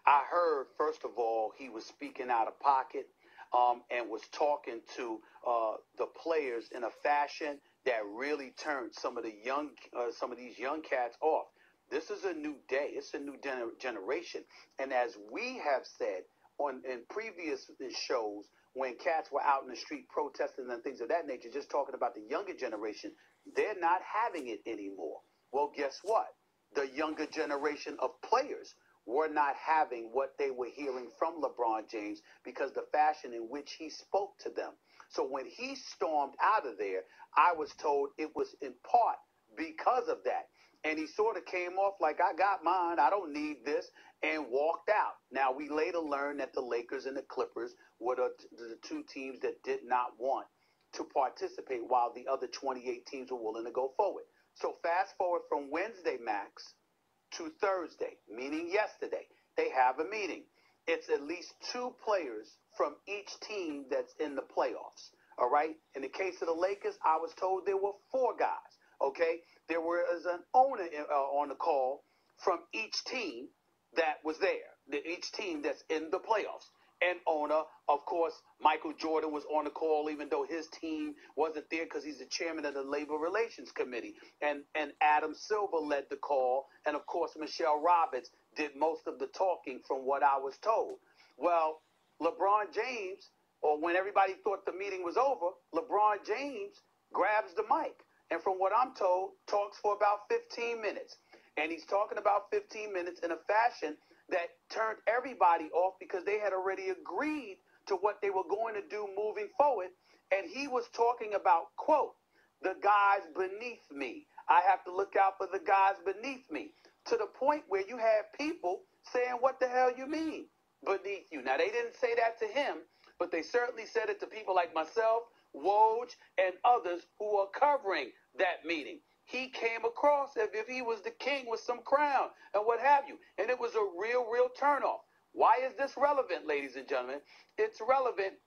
I heard, first of all, he was speaking out of pocket and was talking to the players in a fashion that really turned some of these young cats off. This is a new day. It's a new generation. And as we have said in previous shows, when cats were out in the street protesting and things of that nature, just talking about the younger generation, they're not having it anymore. Well, guess what? The younger generation of players were not having what they were hearing from LeBron James because the fashion in which he spoke to them. So when he stormed out of there, I was told it was in part because of that. And he sort of came off like, I got mine, I don't need this, and walked out. Now, we later learned that the Lakers and the Clippers were the two teams that did not want to participate while the other 28 teams were willing to go forward. So fast forward from Wednesday, Max, to Thursday, meaning yesterday, they have a meeting. It's at least 2 players from each team that's in the playoffs, all right? In the case of the Lakers, I was told there were 4 guys, okay? There was an owner on the call from each team that was there, each team that's in the playoffs. And owner, of course, Michael Jordan was on the call, even though his team wasn't there because he's the chairman of the Labor Relations Committee. And Adam Silver led the call. And, of course, Michelle Roberts did most of the talking from what I was told. Well, LeBron James, or when everybody thought the meeting was over, LeBron James grabs the mic. And from what I'm told, talks for about 15 minutes. And he's talking about 15 minutes in a fashion that turned everybody off because they had already agreed to what they were going to do moving forward. And he was talking about, quote, the guys beneath me. I have to look out for the guys beneath me, to the point where you had people saying, what the hell you mean beneath you? Now, they didn't say that to him, but they certainly said it to people like myself, Woj, and others who are covering that meeting. He came across as if he was the king with some crown and what have you. And it was a real turnoff. Why is this relevant, ladies and gentlemen? It's relevant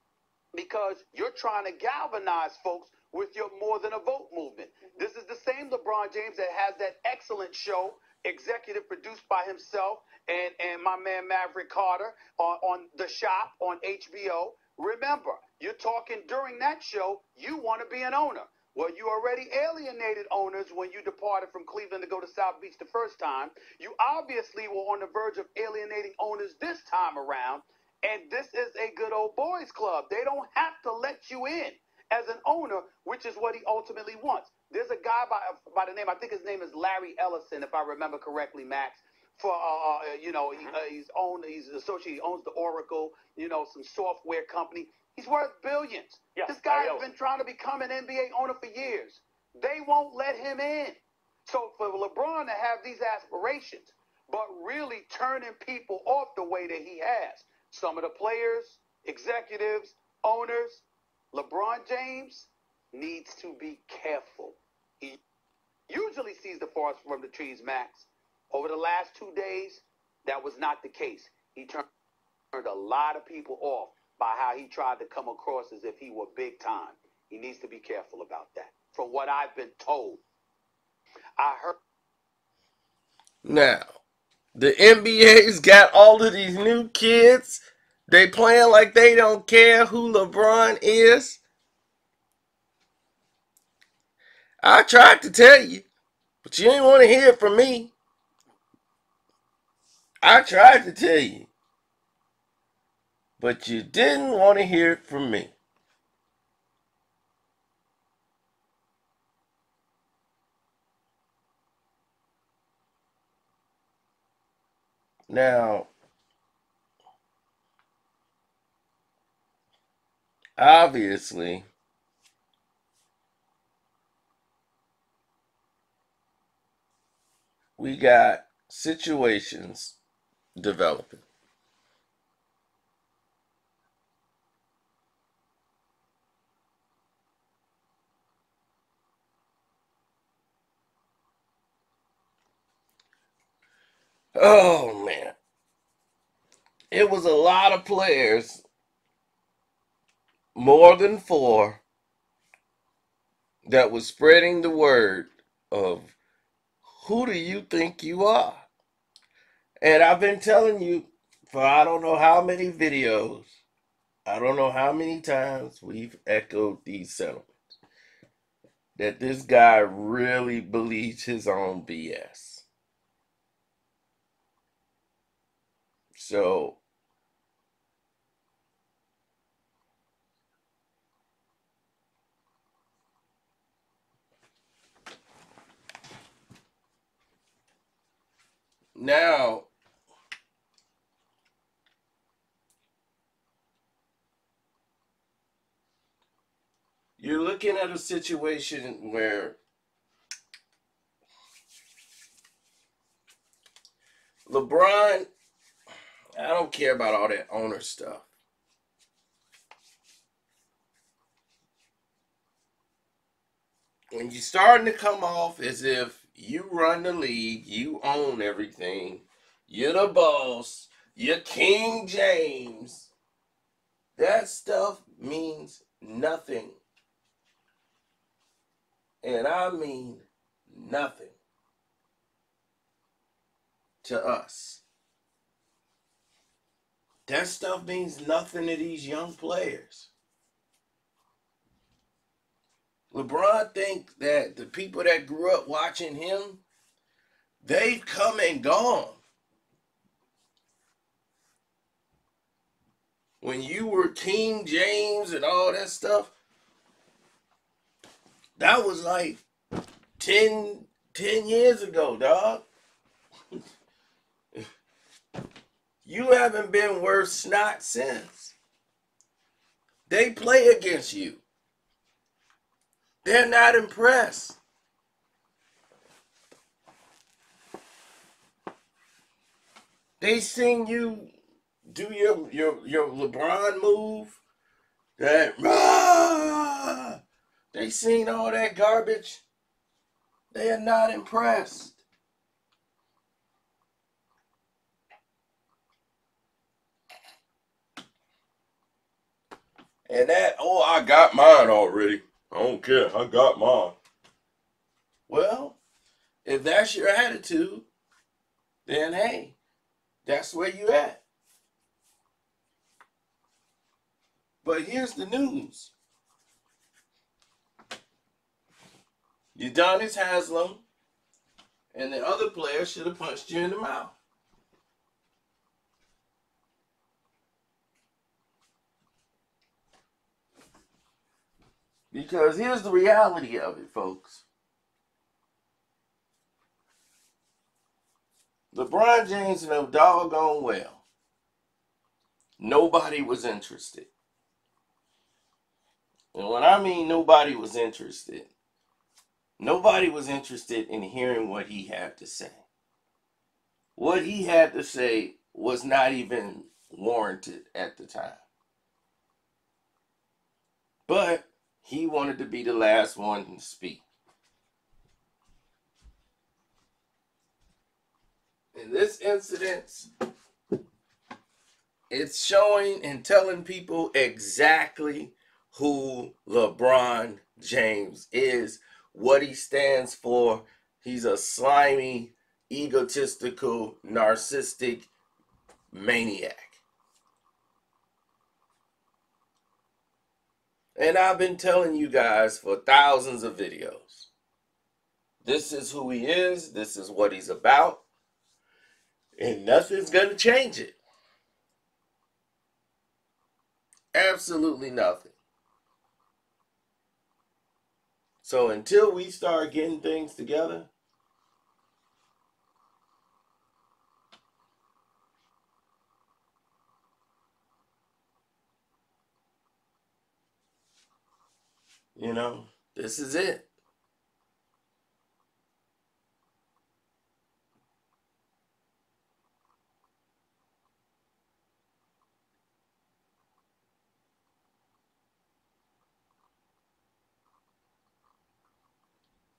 because you're trying to galvanize folks with your more than a vote movement. This is the same LeBron James that has that excellent show, executive produced by himself and my man Maverick Carter on The Shop on HBO. Remember, you're talking during that show, you want to be an owner. Well, you already alienated owners when you departed from Cleveland to go to South Beach the first time. You obviously were on the verge of alienating owners this time around. And this is a good old boys club. They don't have to let you in as an owner, which is what he ultimately wants. There's a guy by the name, I think his name is Larry Ellison, if I remember correctly, Max. For he's associated, he owns the Oracle, some software company. He's worth billions. Yeah, this guy has been trying to become an NBA owner for years. They won't let him in. So for LeBron to have these aspirations, but really turning people off the way that he has, some of the players, executives, owners, LeBron James needs to be careful. He usually sees the forest from the trees, Max. Over the last 2 days, that was not the case. He turned a lot of people off by how he tried to come across as if he were big time. He needs to be careful about that. From what I've been told, I heard. Now, the NBA's got all of these new kids. They playing like they don't care who LeBron is. I tried to tell you, but you didn't want to hear it from me. I tried to tell you, but you didn't want to hear it from me. Now, obviously, we got situations developing. Oh, man. It was a lot of players, more than 4, that was spreading the word of who do you think you are? And I've been telling you for I don't know how many videos, I don't know how many times we've echoed these sentiments, that this guy really believes his own BS. So now you're looking at a situation where LeBron, I don't care about all that owner stuff. When you're starting to come off as if you run the league, you own everything, you're the boss, you're King James, that stuff means nothing. And I mean nothing to us. That stuff means nothing to these young players. LeBron thinks that the people that grew up watching him, they've come and gone. When you were King James and all that stuff, that was like 10 years ago, dog. You haven't been worth snot since. They play against you. They're not impressed. They seen you do your LeBron move. That they seen all that garbage. They are not impressed. And that, oh, I got mine already. I don't care. I got mine. Well, if that's your attitude, then hey, that's where you at. But here's the news. Udonis Haslem and the other player should have punched you in the mouth. Because here's the reality of it, folks. LeBron James know doggone well nobody was interested. And when I mean nobody was interested in hearing what he had to say. What he had to say was not even warranted at the time. But he wanted to be the last one to speak. In this incident, it's showing and telling people exactly who LeBron James is, what he stands for. He's a slimy, egotistical, narcissistic maniac. And I've been telling you guys for thousands of videos. This is who he is. This is what he's about. And nothing's going to change it. Absolutely nothing. So until we start getting things together, you know, this is it.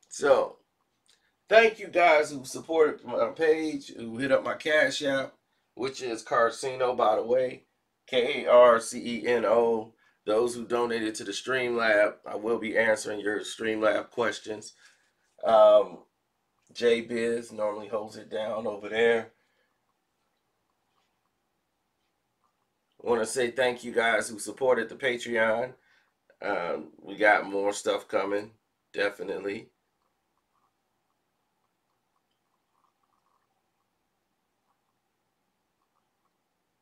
So, thank you guys who supported my page, who hit up my Cash App, which is Carceno, by the way, Karceno. Those who donated to the Streamlab, I will be answering your Streamlab questions. J Biz normally holds it down over there. I want to say thank you guys who supported the Patreon. We got more stuff coming, definitely.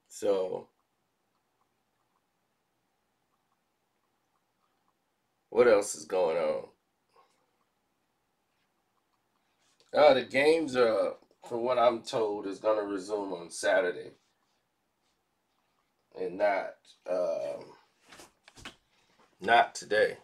So, what else is going on? The games are, from what I'm told, is going to resume on Saturday, and not today.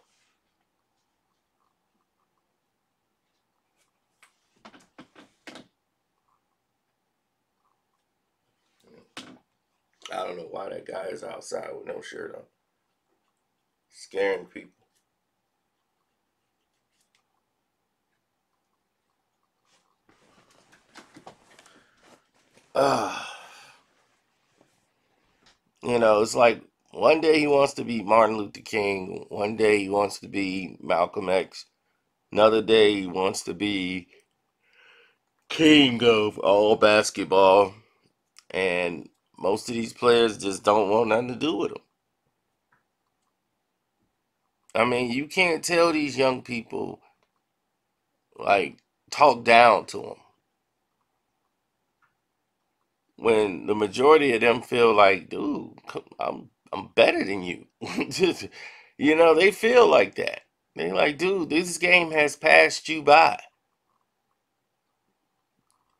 I don't know why that guy is outside with no shirt on, scaring people. It's like one day he wants to be Martin Luther King, one day he wants to be Malcolm X, another day he wants to be king of all basketball, and most of these players just don't want nothing to do with him. I mean, you can't tell these young people, like, talk down to them when the majority of them feel like, dude, I'm better than you. They feel like that. They're like, dude, this game has passed you by.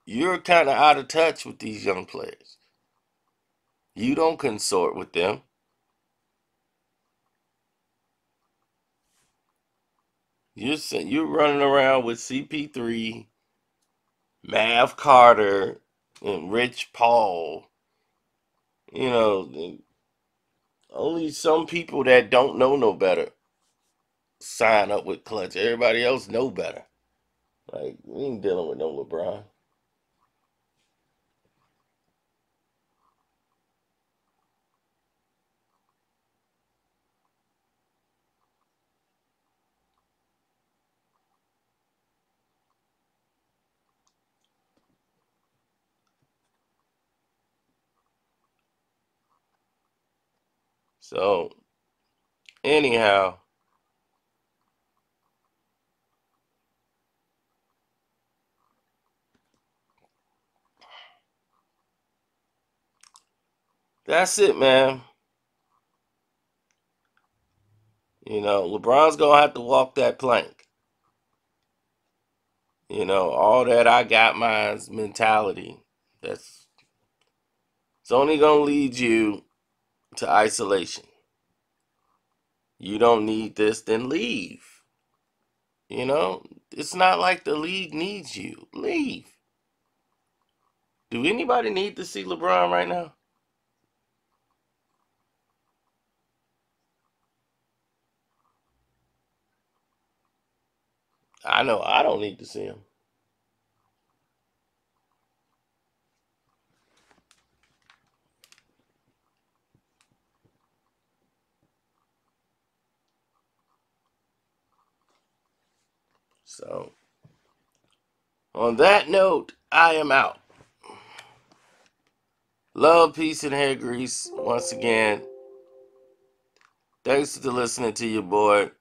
You're kind of out of touch with these young players. You don't consort with them. You're running around with CP3, Mav Carter, and Rich Paul. Only some people that don't know no better sign up with Clutch. Everybody else know better. Like, we ain't dealing with no LeBron. So, anyhow, that's it, man. LeBron's gonna have to walk that plank. All that I got mine's mentality. It's only gonna lead you to isolation. You don't need this, then leave. It's not like the league needs you. Leave. Do anybody need to see LeBron right now? I know I don't need to see him. So, on that note, I am out. Love, peace, and hair grease. Once again, thanks for listening to your boy.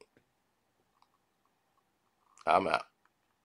I'm out.